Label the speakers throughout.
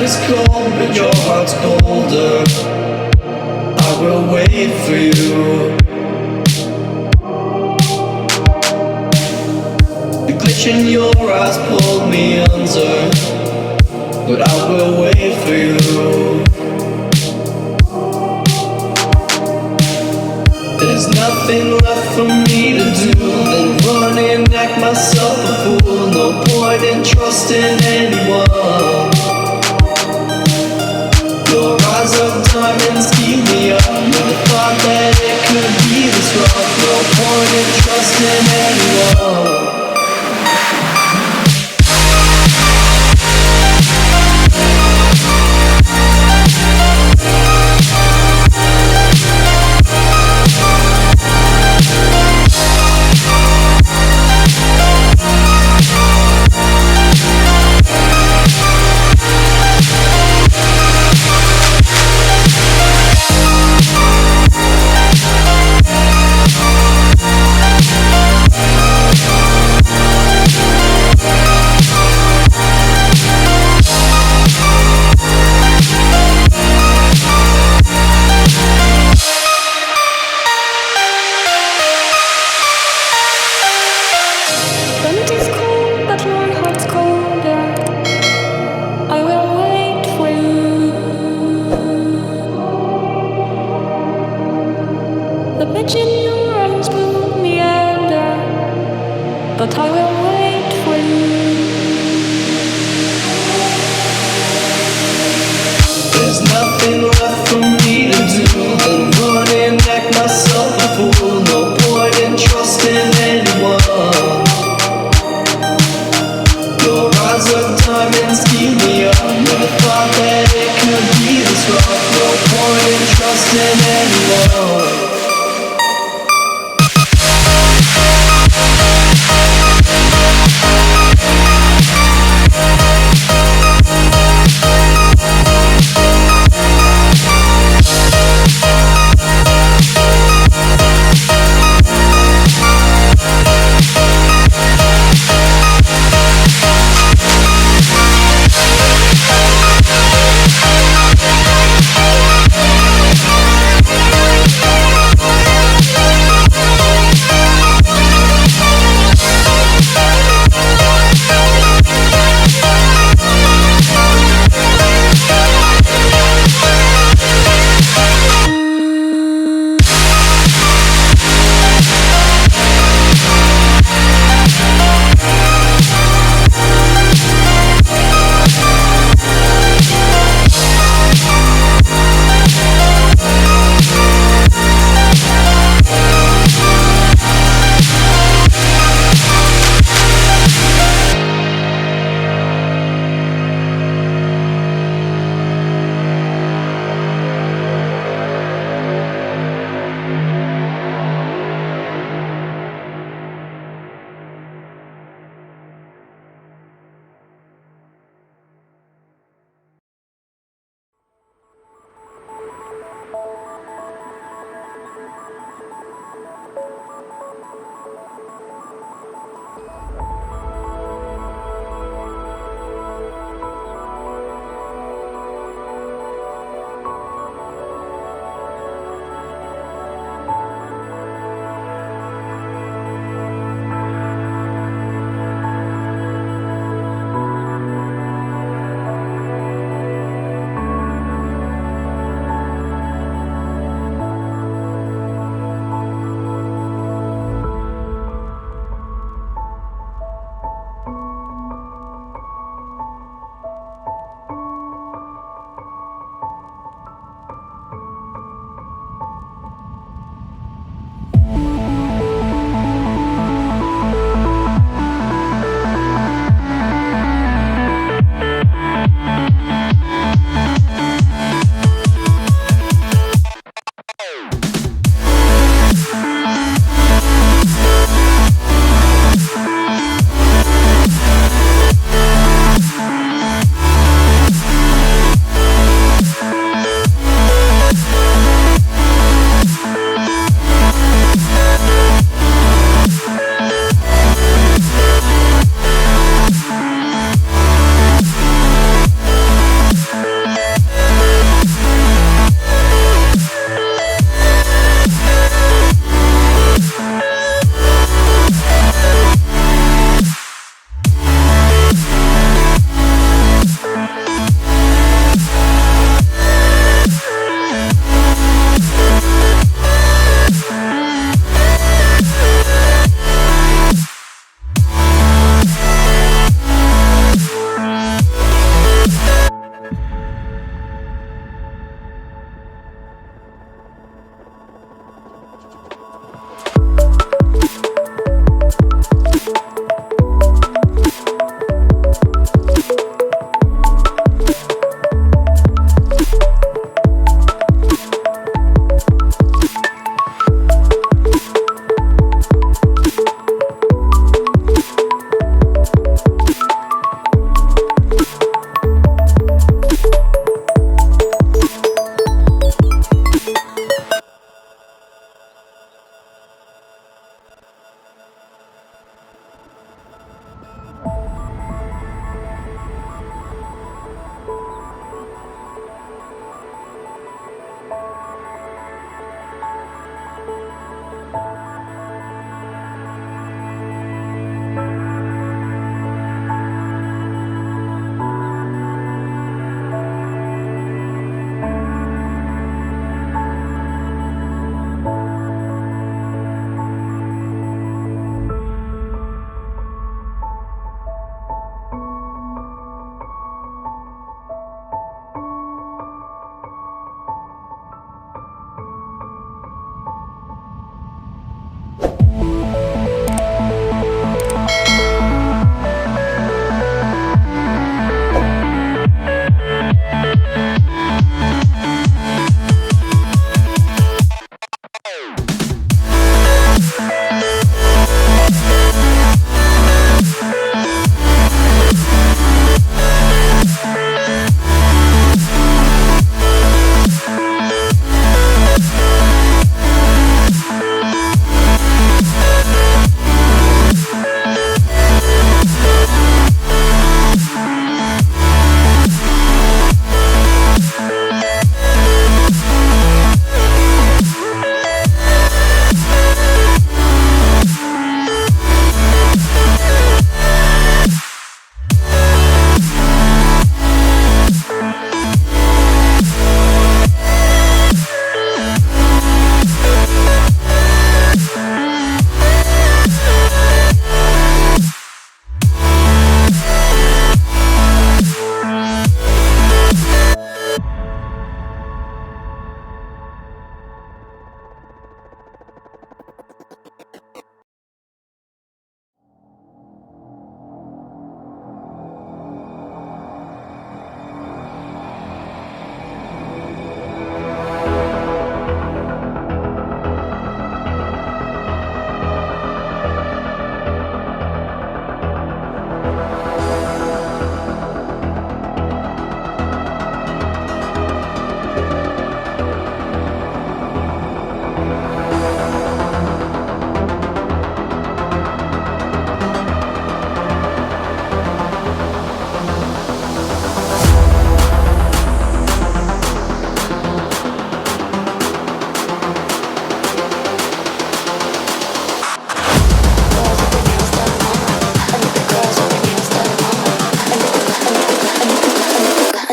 Speaker 1: is cold, but your heart's colder. I will wait for you. The glitch in your eyes pulled me under, but I will wait for you. There's nothing left for me to do than run and act myself a fool. No point in trusting anyone. Your eyes of diamonds keep me up with the thought that it could be this rough. No point in trusting anyone.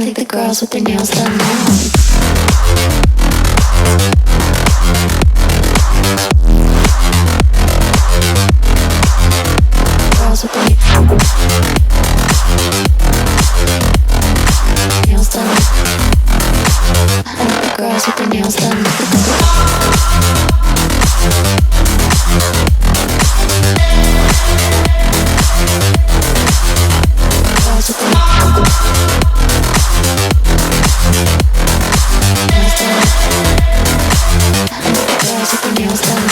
Speaker 2: think the girls with their nails done now. Girls with their nails done. I think the girls with their nails done. Girls with their nails done.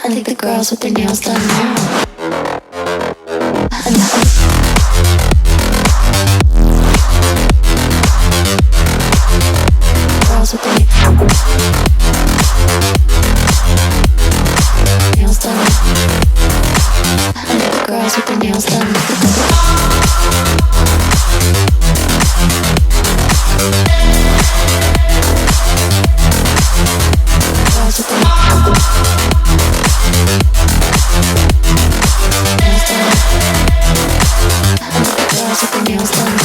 Speaker 2: I think the girls with their nails done now. Girls with their nails done. I think the girls with their nails done. Girls with their nails done.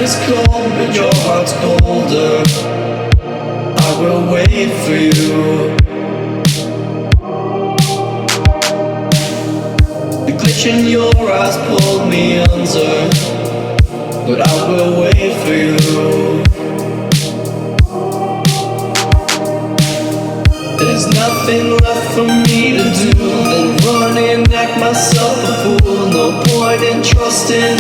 Speaker 1: Is cold, but your heart's colder. I will wait for you. The glitch in your eyes pulled me under, but I will wait for you. There's nothing left for me to do than run and act myself a fool. No point in trusting